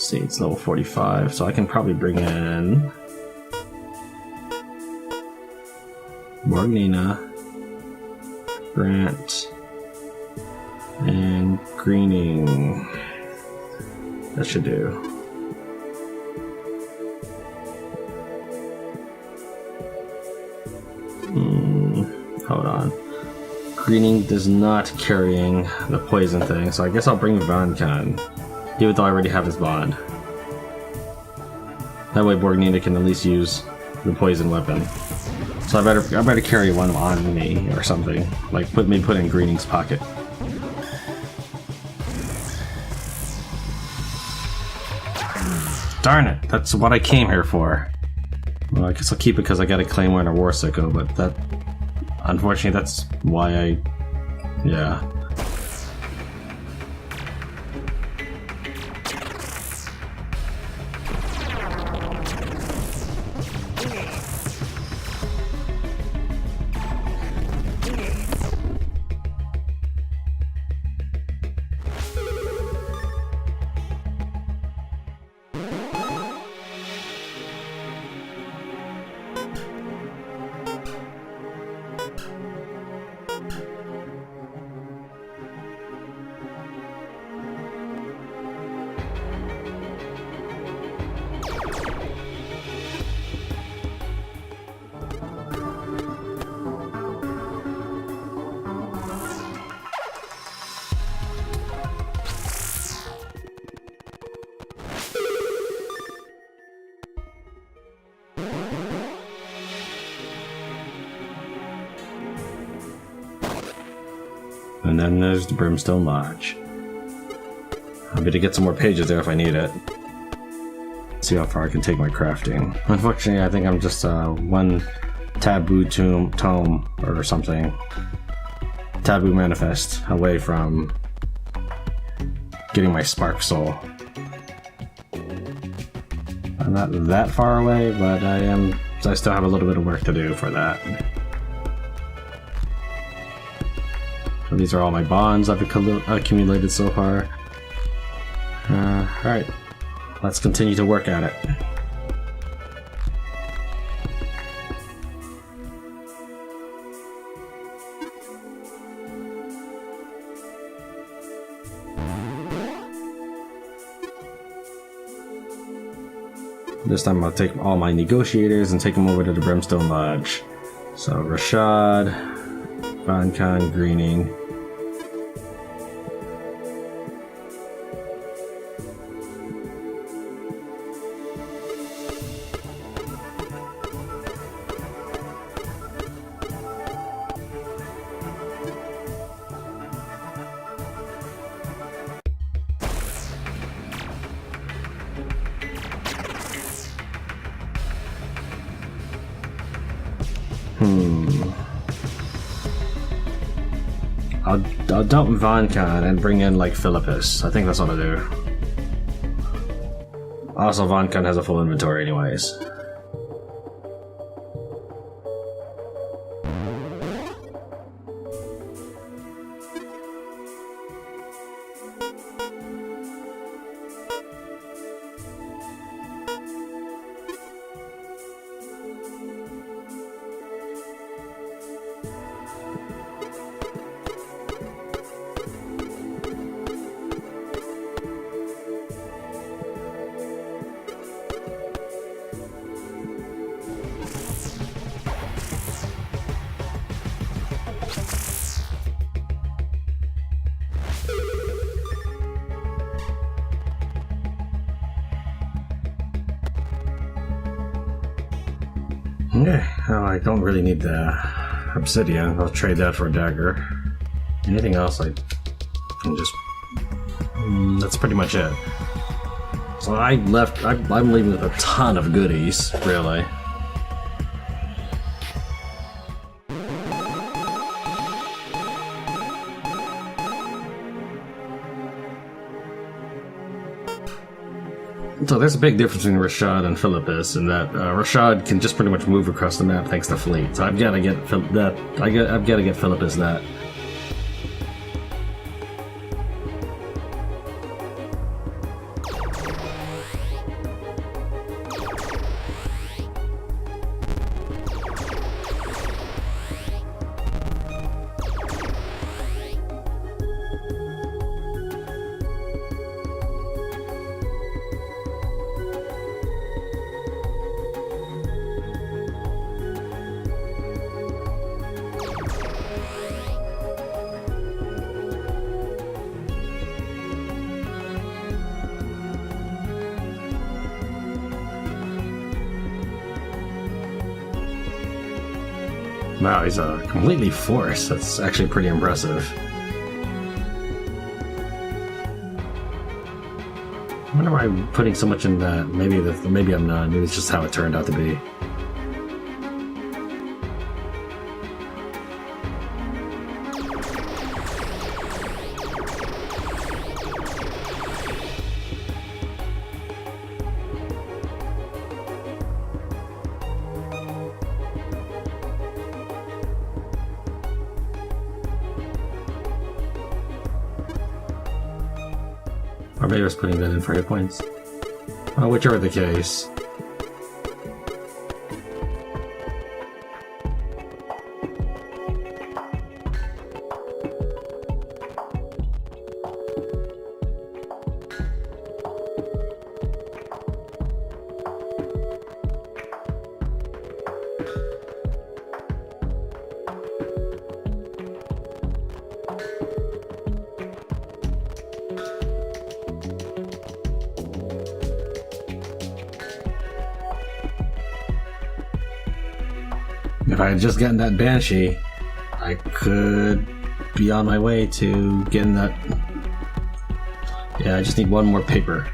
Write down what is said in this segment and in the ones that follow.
see, it's level 45, so I can probably bring in Morganina, Grant, and Greening. That should do. Hold on. Greening is not carrying the poison thing, so I guess I'll bring Vankan, even though I already have his bond. That way Borgnina can at least use the poison weapon. So I better carry one on me or something. Like put in Greening's pocket. Darn it, that's what I came here for. Well, I guess I'll keep it because I got a Claymore and a War Sicko, but that... Unfortunately, that's why I... Yeah. And then there's the Brimstone Lodge. I'll be to get some more pages there if I need it. See how far I can take my crafting. Unfortunately, I think I'm just one taboo tome or something. Taboo manifest away from getting my Spark Soul. I'm not that far away, but I still have a little bit of work to do for that. So these are all my bonds I've accumulated so far. Alright, let's continue to work at it. This time I'll take all my negotiators and take them over to the Brimstone Lodge. So Rashad, Vankan, Greening. I'll dump Vankan and bring in like Philippus. I think that's what I'll do. Also, Vankan has a full inventory anyways. Okay, well, I don't really need the obsidian. I'll trade that for a dagger. Anything else I can just... that's pretty much it. So I'm leaving with a ton of goodies, really. So there's a big difference between Rashad and Philippus in that Rashad can just pretty much move across the map thanks to fleet. So I've got to get that. I've got to get Philippus that. Wow, he's completely forced. That's actually pretty impressive. I wonder why I'm putting so much in that. Maybe I'm not. Maybe it's just how it turned out to be. Or maybe I was putting that in for hit points. Well, whichever the case. If I had just gotten that Banshee, I could be on my way to getting that. Yeah, I just need one more paper.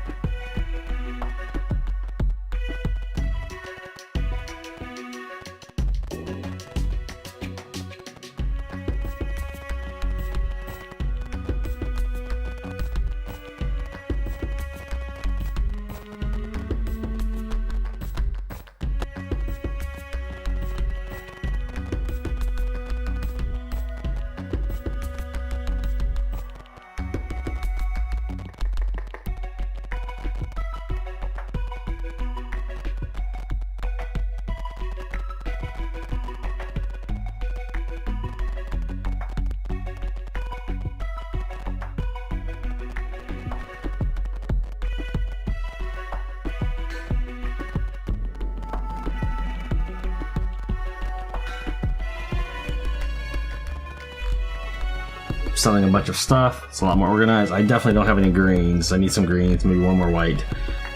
Selling a bunch of stuff. It's a lot more organized. I definitely don't have any greens. I need some greens, maybe one more white,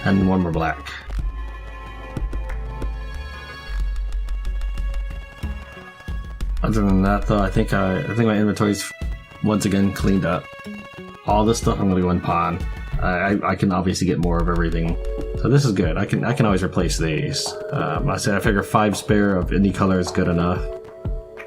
and one more black. Other than that, though, I think my inventory's once again cleaned up. All this stuff I'm gonna go in pawn. I can obviously get more of everything, so this is good. I can always replace these. I figure 5 spare of any color is good enough.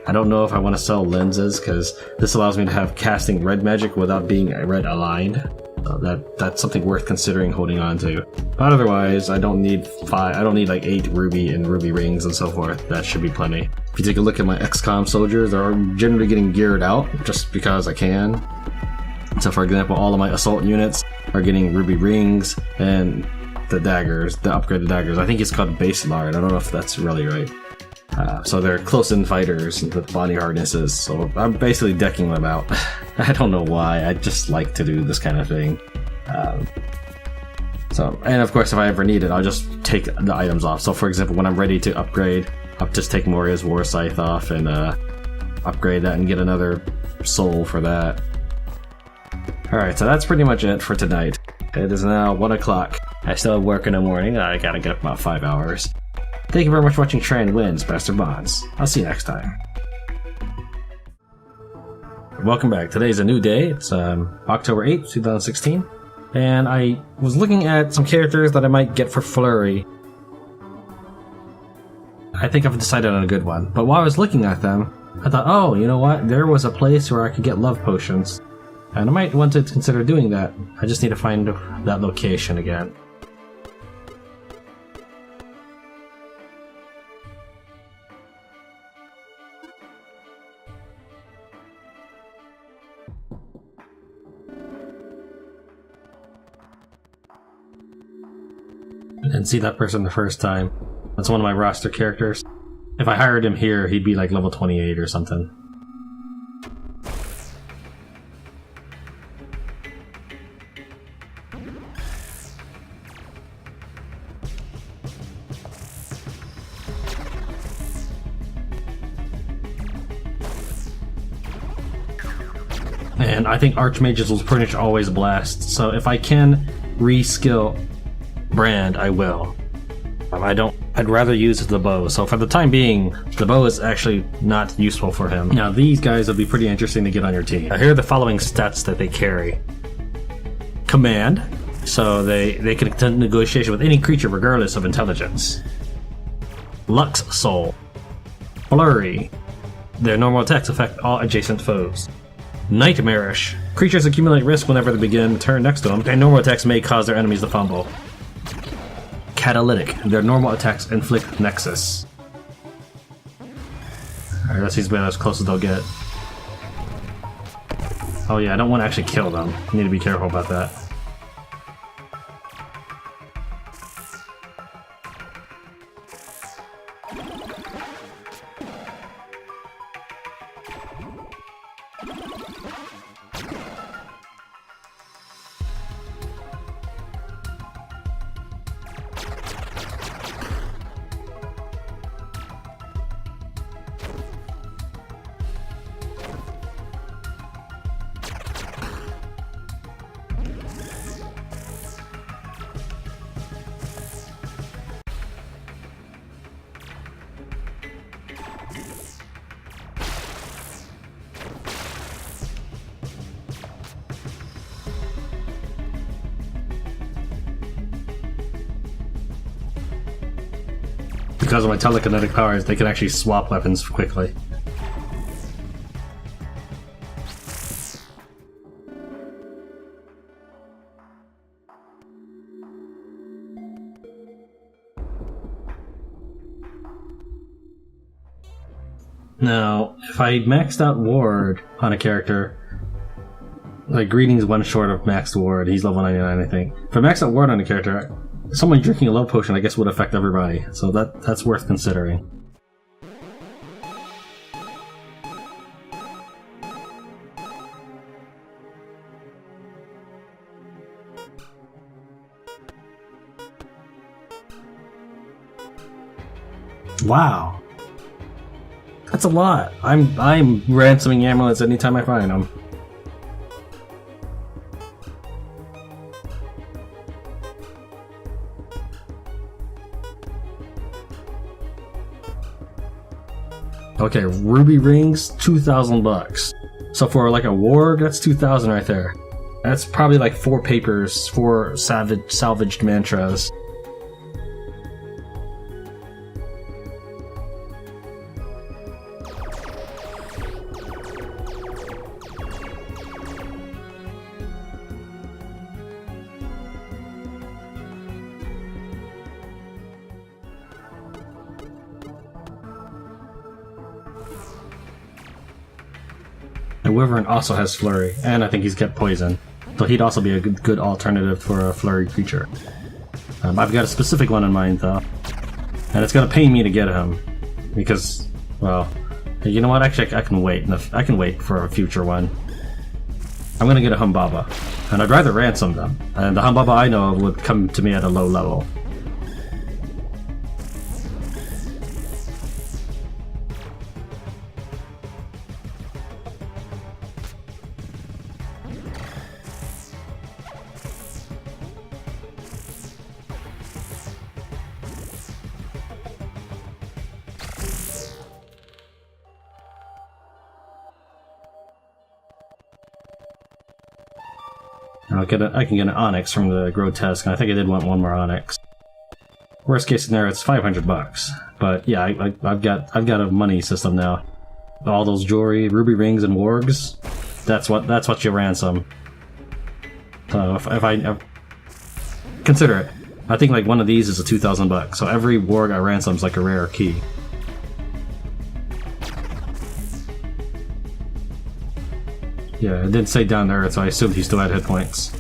I don't know if I want to sell lenses, because this allows me to have casting red magic without being red aligned. So that's something worth considering holding on to. But otherwise, I don't need like 8 ruby and ruby rings and so forth. That should be plenty. If you take a look at my XCOM soldiers, they're generally getting geared out just because I can. So for example, all of my assault units are getting ruby rings, and the daggers, the upgraded daggers. I think it's called base lard. I don't know if that's really right. So they're close-in fighters with body harnesses, so I'm basically decking them out. I don't know why, I just like to do this kind of thing. And of course, if I ever need it, I'll just take the items off. So for example, when I'm ready to upgrade, I'll just take Moria's War Scythe off and upgrade that and get another soul for that. Alright, so that's pretty much it for tonight. It is now 1 o'clock. I still have work in the morning. I gotta get up about 5 hours. Thank you very much for watching Tran Wins, Best Bonds. I'll see you next time. Welcome back. Today's a new day. It's October 8th, 2016. And I was looking at some characters that I might get for Flurry. I think I've decided on a good one. But while I was looking at them, I thought, oh, you know what? There was a place where I could get love potions. And I might want to consider doing that. I just need to find that location again. And see that person the first time. That's one of my roster characters. If I hired him here, he'd be like level 28 or something. And I think Archmages will pretty much always blast, so if I can reskill Brand, I will. I don't I'd rather use the bow. So for the time being, the bow is actually not useful for him. Now these guys will be pretty interesting to get on your team. Now, here are the following stats that they carry. Command. So they can attempt negotiation with any creature regardless of intelligence. Lux Soul. Flurry. Their normal attacks affect all adjacent foes. Nightmarish. Creatures accumulate risk whenever they begin turn next to them, and normal attacks may cause their enemies to fumble. Catalytic. Their normal attacks inflict Nexus. Alright, that seems to be as close as they'll get. Oh yeah, I don't want to actually kill them. I need to be careful about that. Because of my telekinetic powers, they can actually swap weapons quickly. Now, if I maxed out Ward on a character, like Greetings one short of maxed Ward, he's level 99 I think. If I maxed out Ward on a character, someone drinking a love potion, I guess, would affect everybody, so that's worth considering. Wow, that's a lot. I'm ransoming amulets anytime I find them. Okay, ruby rings, 2,000 bucks. So for like a warg, that's 2,000 right there. That's probably like 4 papers, 4 salvaged mantras. The Wyvern also has Flurry, and I think he's kept Poison, so he'd also be a good alternative for a Flurry creature. I've got a specific one in mind, though, and it's gonna pain me to get him, because, well, you know what, actually I can wait. I can wait for a future one. I'm gonna get a Humbaba, and I'd rather ransom them, and the Humbaba I know of would come to me at a low level. I can get an Onyx from the Grotesque, and I think I did want one more Onyx. Worst case scenario, it's 500 bucks. But yeah, I've got a money system now. All those jewelry, ruby rings, and wargs. That's what you ransom. So if I consider it, I think like one of these is a 2,000 bucks. So every warg I ransom is like a rare key. Yeah, it did say down to earth, so I assumed he still had hit points.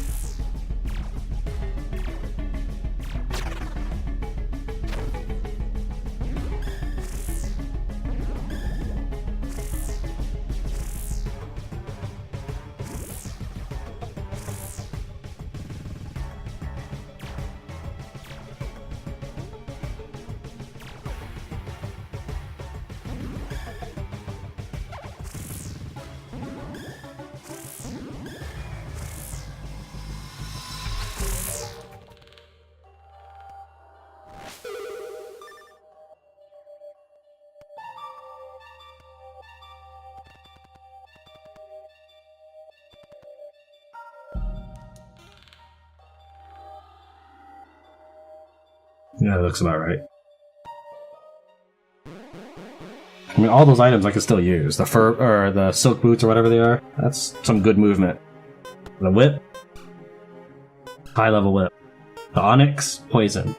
Yeah, that looks about right. I mean, all those items I can still use. The fur, or the silk boots, or whatever they are. That's some good movement. The whip, high level whip. The onyx, poison.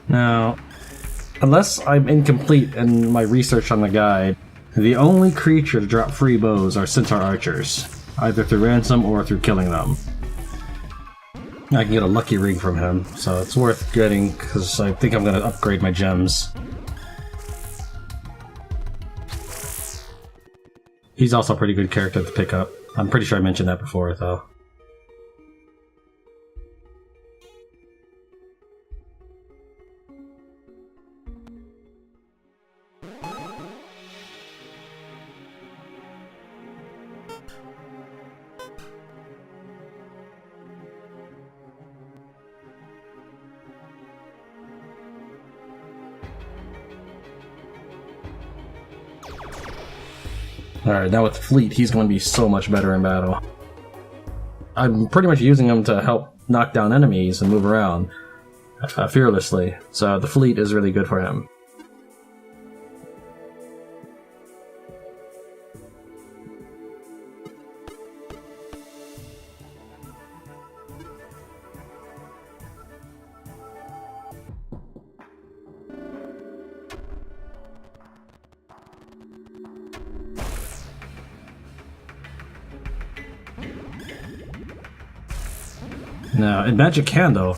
Now, unless I'm incomplete in my research on the guide, the only creature to drop free bows are centaur archers, either through ransom or through killing them. I can get a lucky ring from him, so it's worth getting because I think I'm going to upgrade my gems. He's also a pretty good character to pick up. I'm pretty sure I mentioned that before, though. Alright, now with Fleet, he's going to be so much better in battle. I'm pretty much using him to help knock down enemies and move around fearlessly, so the Fleet is really good for him. Now, in Magic Candle,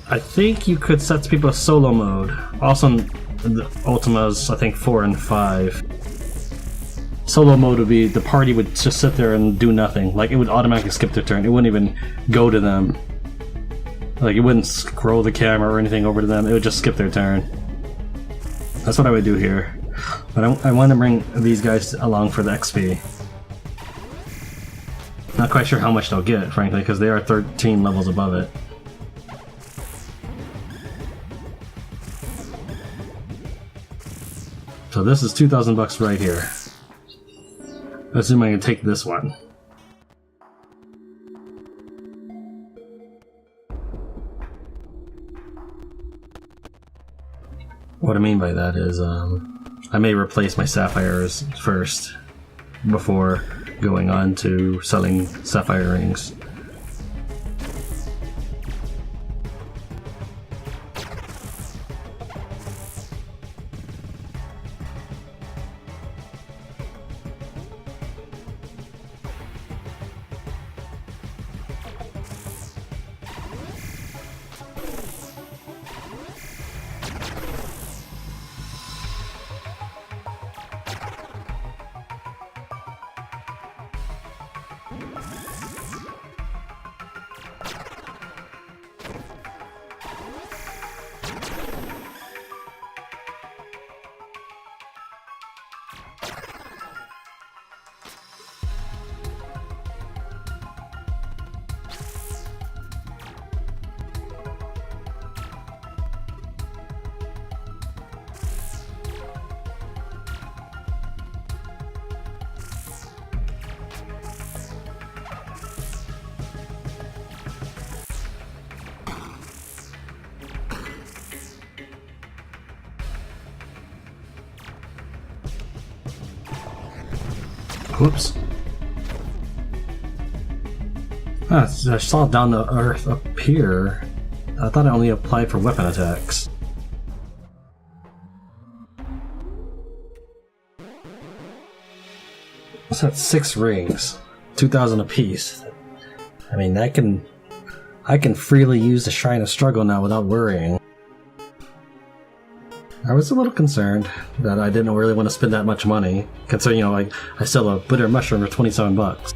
I think you could set people to solo mode. Also in the Ultimas, I think 4 and 5. Solo mode would be the party would just sit there and do nothing. Like, it would automatically skip their turn. It wouldn't even go to them. Like, it wouldn't scroll the camera or anything over to them. It would just skip their turn. That's what I would do here. But I want to bring these guys along for the XP. Not quite sure how much they'll get, frankly, because they are 13 levels above it. So this is $2,000 right here. I assume I can take this one. What I mean by that is, I may replace my sapphires first before going on to selling sapphire rings. Whoops. I saw down the earth up here. I thought it only applied for weapon attacks. What's that? 6 rings. 2,000 apiece. I mean, I can freely use the Shrine of Struggle now without worrying. I was a little concerned that I didn't really want to spend that much money, considering, you know, like, I sell a bitter mushroom for $27.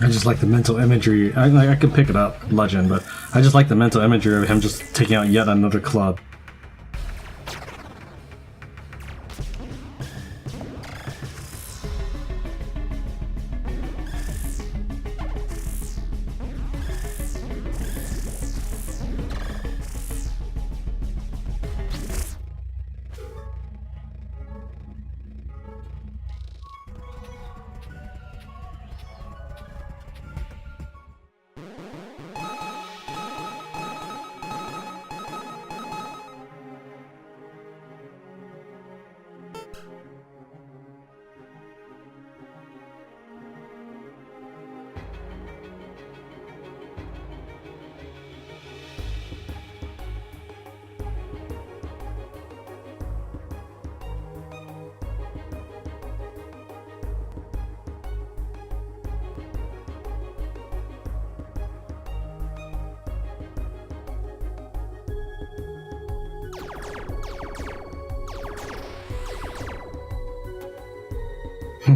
I just like the mental imagery. I could pick it up, Legend, but I just like the mental imagery of him just taking out yet another club.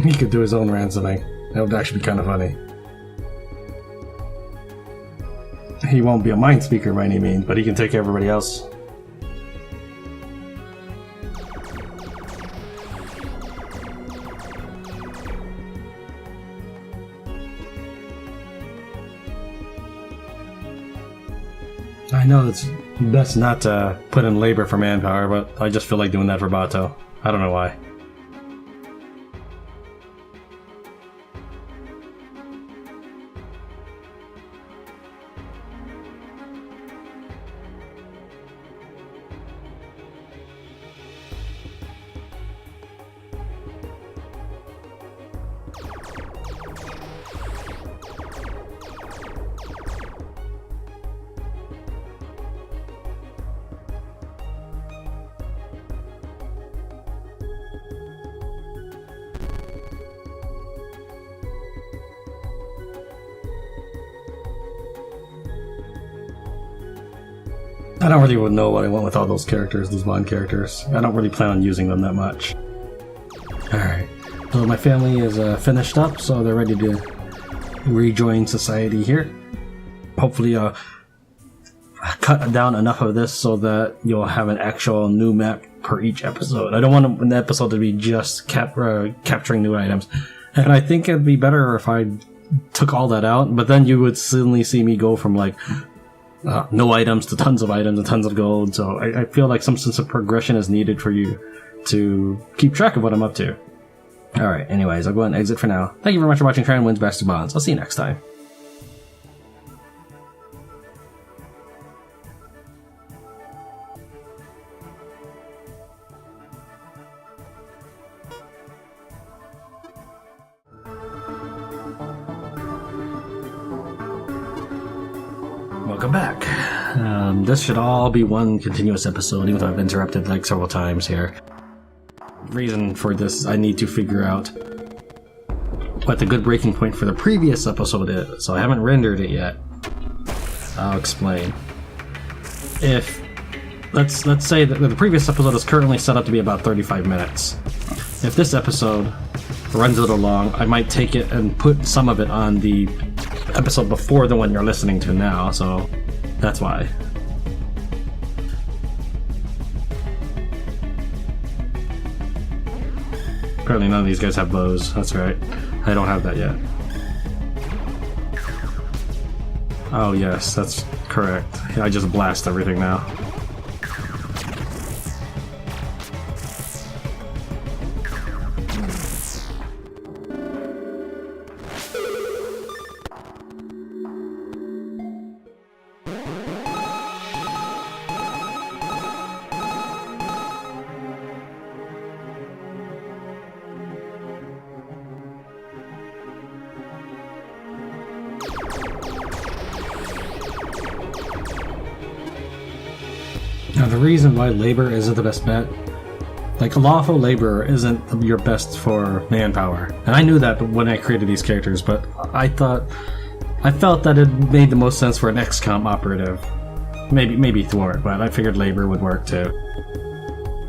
He could do his own ransoming. That would actually be kind of funny. He won't be a mind speaker by any means, but he can take care of everybody else. I know it's best not to put in labor for manpower, but I just feel like doing that for Bato. I don't know why. I don't really know what I want with all those characters, those Bond characters. I don't really plan on using them that much. Alright, so my family is finished up, so they're ready to rejoin society here. Hopefully cut down enough of this so that you'll have an actual new map per each episode. I don't want an episode to be just capturing new items. And I think it'd be better if I took all that out, but then you would suddenly see me go from like no items to tons of items and tons of gold, so I feel like some sense of progression is needed for you to keep track of what I'm up to. Alright, anyways, I'll go ahead and exit for now. Thank you very much for watching Tran Wins Best of Bonds. I'll see you next time. Welcome back. This should all be one continuous episode, even though I've interrupted like several times here. Reason for this, I need to figure out what the good breaking point for the previous episode is, so I haven't rendered it yet. I'll explain. If let's say that the previous episode is currently set up to be about 35 minutes. If this episode runs a little long, I might take it and put some of it on the episode before the one you're listening to now, so that's why. Apparently none of these guys have bows, that's right. I don't have that yet. Oh yes, that's correct. I just blast everything now. Now the reason why labor isn't the best bet Like, a lawful laborer isn't your best for manpower. And I knew that when I created these characters, but I felt that it made the most sense for an XCOM operative. Maybe Thwart, but I figured labor would work too.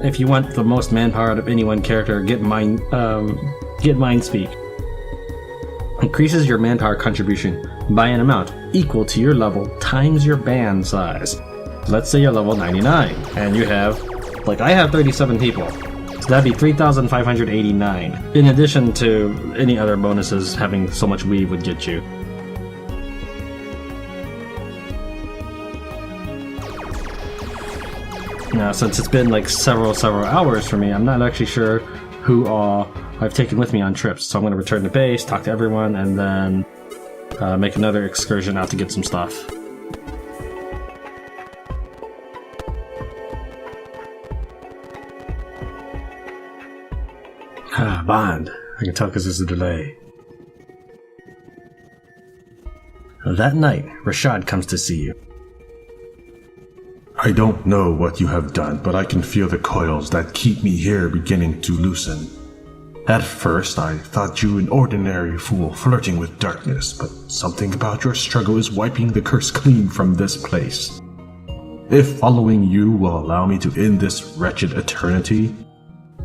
If you want the most manpower out of any one character, get Mind Speak. Increases your manpower contribution by an amount equal to your level times your band size. Let's say you're level 99, and you have, like, I have 37 people. So that'd be 3,589, in addition to any other bonuses having so much weave would get you. Now, since it's been like several hours for me, I'm not actually sure who all I've taken with me on trips. So I'm going to return to base, talk to everyone, and then make another excursion out to get some stuff. Bond. I can tell because there's a delay. That night, Rashad comes to see you. I don't know what you have done, but I can feel the coils that keep me here beginning to loosen. At first, I thought you an ordinary fool flirting with darkness, but something about your struggle is wiping the curse clean from this place. If following you will allow me to end this wretched eternity,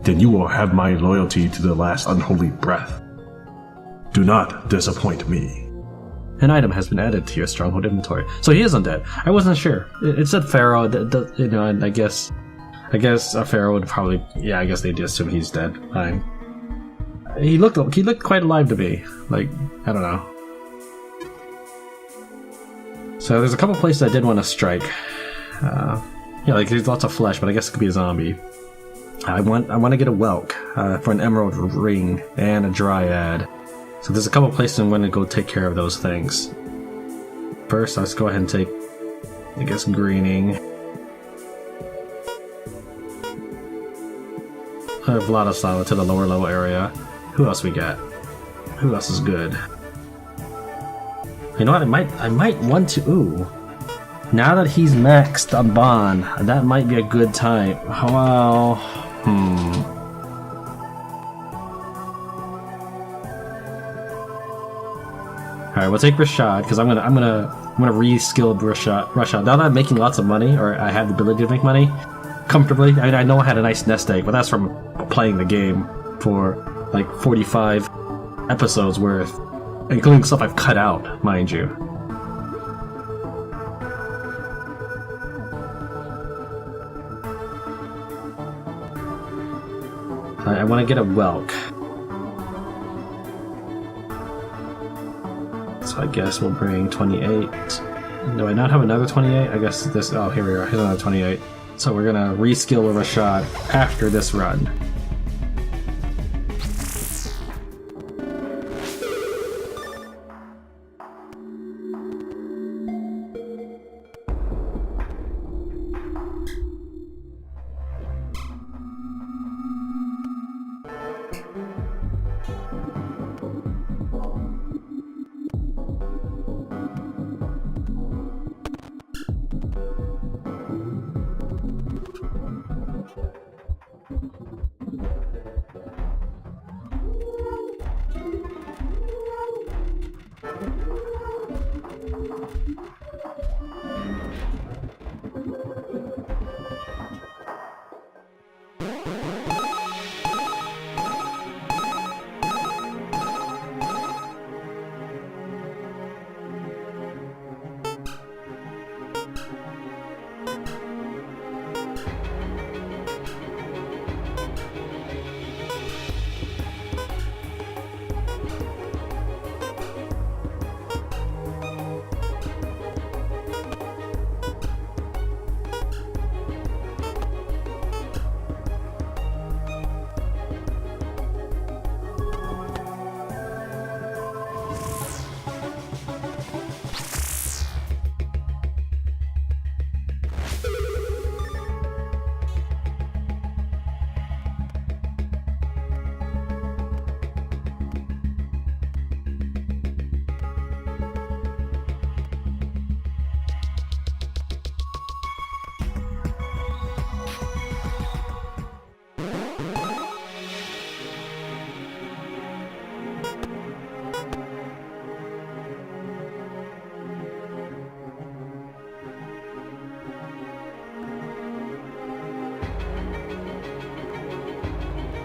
then you will have my loyalty to the last unholy breath. Do not disappoint me. An item has been added to your stronghold inventory. So he is undead. I wasn't sure. It said Pharaoh, you know, and I guess a Pharaoh would probably, yeah, I guess they'd assume he's dead. Fine. He looked quite alive to me. Like, I don't know. So there's a couple places I did want to strike. Yeah, like there's lots of flesh, but I guess it could be a zombie. I want to get a Welk for an emerald ring and a dryad. So there's a couple places I'm going to go take care of those things. First, let's go ahead and take, I guess, greening. Vladislav to the lower level area. Who else we got? Who else is good? You know what? I might want to. Ooh. Now that he's maxed on Bond, that might be a good time. Well, Alright, we'll take Rashad, because I'm gonna re-skill Rashad. Now that I'm making lots of money, or I have the ability to make money comfortably. I mean, I know I had a nice nest egg, but that's from playing the game for like 45 episodes worth, including stuff I've cut out, mind you. I want to get a Welk. So I guess we'll bring 28. Do I not have another 28? I guess this... Oh, here we are. Here's another 28. So we're gonna reskill Rashad after this run.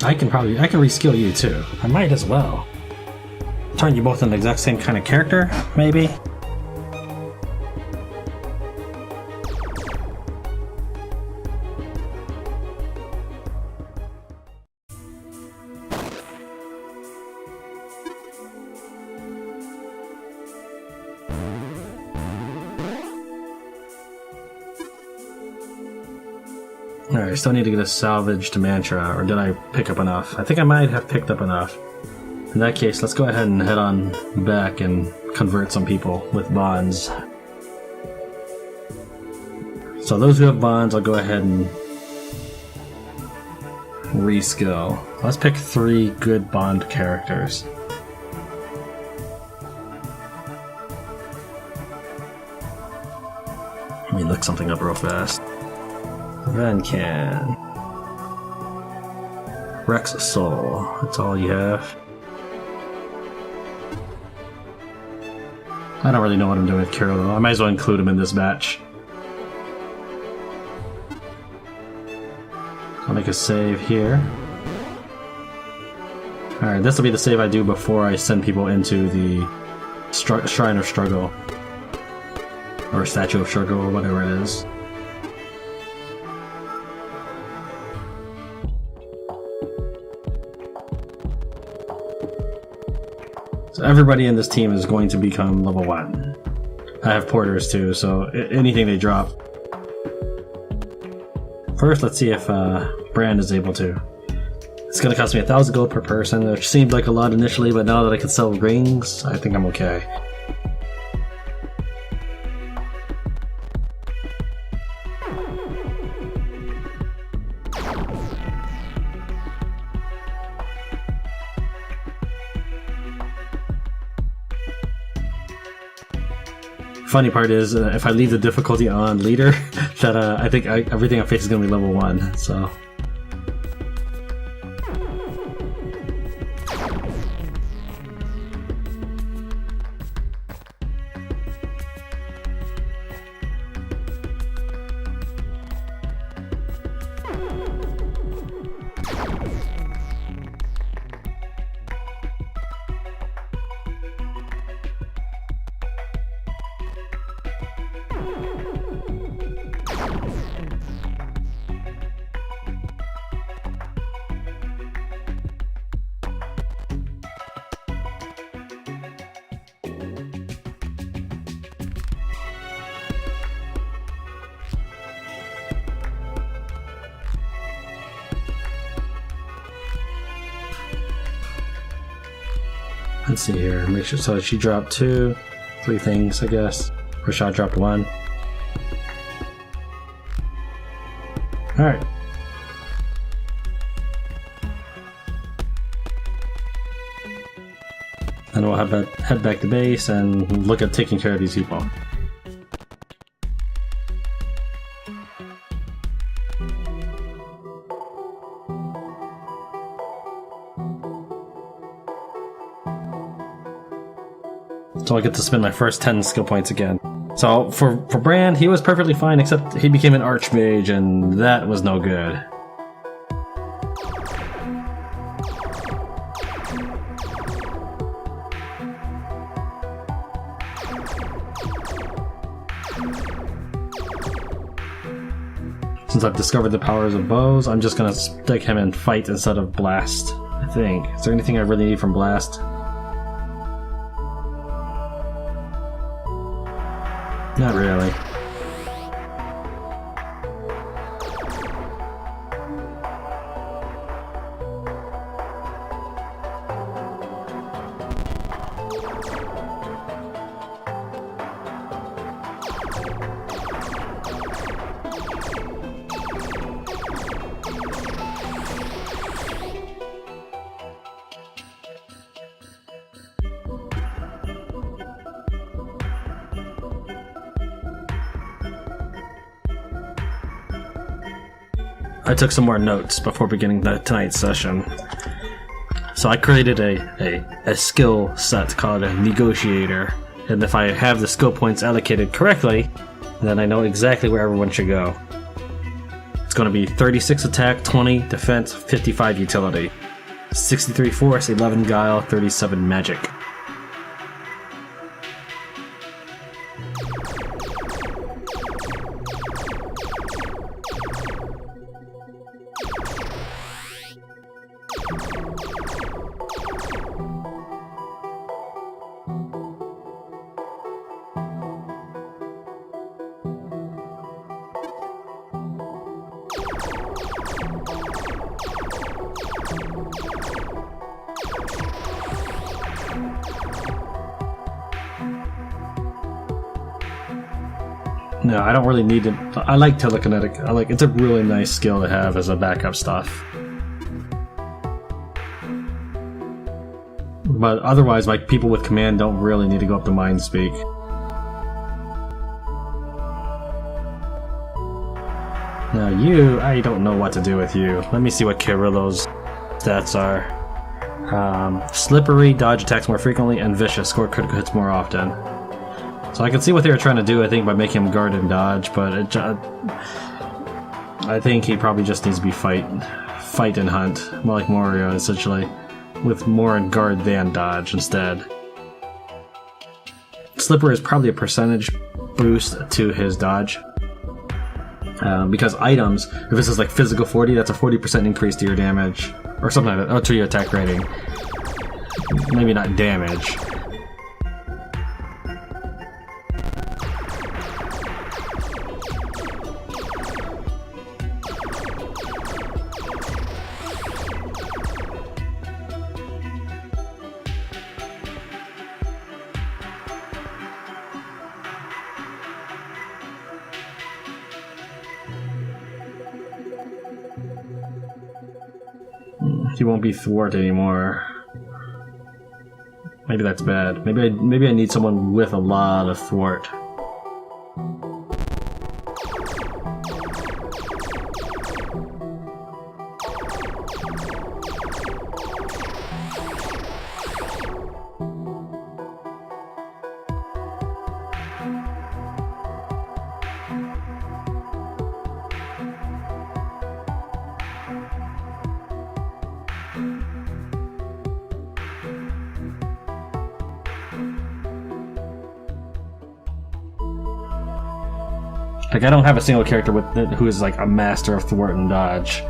I can reskill you too. I might as well. Turn you both into the exact same kind of character, maybe? Alright, still need to get a salvaged mantra, or did I pick up enough? I think I might have picked up enough. In that case, let's go ahead and head on back and convert some people with bonds. So those who have bonds, I'll go ahead and reskill. Let's pick 3 good bond characters. Let me look something up real fast. Vencan. Rex Soul. That's all you have. I don't really know what I'm doing with Kiro though. I might as well include him in this batch. I'll make a save here. Alright, this will be the save I do before I send people into the Shrine of Struggle. Or Statue of Struggle, or whatever it is. So everybody in this team is going to become level 1. I have porters too, so anything they drop. First, let's see if Brand is able to. It's going to cost me 1,000 gold per person, which seemed like a lot initially, but now that I can sell rings, I think I'm okay. Funny part is, if I leave the difficulty on leader, that I think everything I face is going to be level 1, so... Let's see here, make sure, so she dropped 3 things, I guess. Rashad dropped 1. Alright. Then we'll head back to base and look at taking care of these people. So I get to spend my first 10 skill points again. So for Brand, he was perfectly fine, except he became an Archmage, and that was no good. Since I've discovered the powers of bows, I'm just gonna stick him in fight instead of blast, I think. Is there anything I really need from blast? Not really. I took some more notes before beginning tonight's session. So I created a skill set called a Negotiator, and if I have the skill points allocated correctly, then I know exactly where everyone should go. going to be 36 attack, 20 defense, 55 utility, 63 force, 11 guile, 37 magic. No, I don't really need to. I like telekinetic. It's a really nice skill to have as a backup stuff. But otherwise, like, people with command don't really need to go up to mind speak. Now I don't know what to do with you. Let me see what Kirillo's stats are. Slippery, dodge attacks more frequently, and vicious, score critical hits more often. So I can see what they were trying to do, I think, by making him guard and dodge, but I think he probably just needs to be fight and hunt, more like Mario, essentially, with more guard than dodge instead. Slipper is probably a percentage boost to his dodge. Because items, if this is like physical 40, that's a 40% increase to your damage, or something like that, or to your attack rating. Maybe not damage. He won't be thwart anymore. Maybe that's bad. Maybe I need someone with a lot of thwart. Like, I don't have a single character who is like a master of thwart and dodge.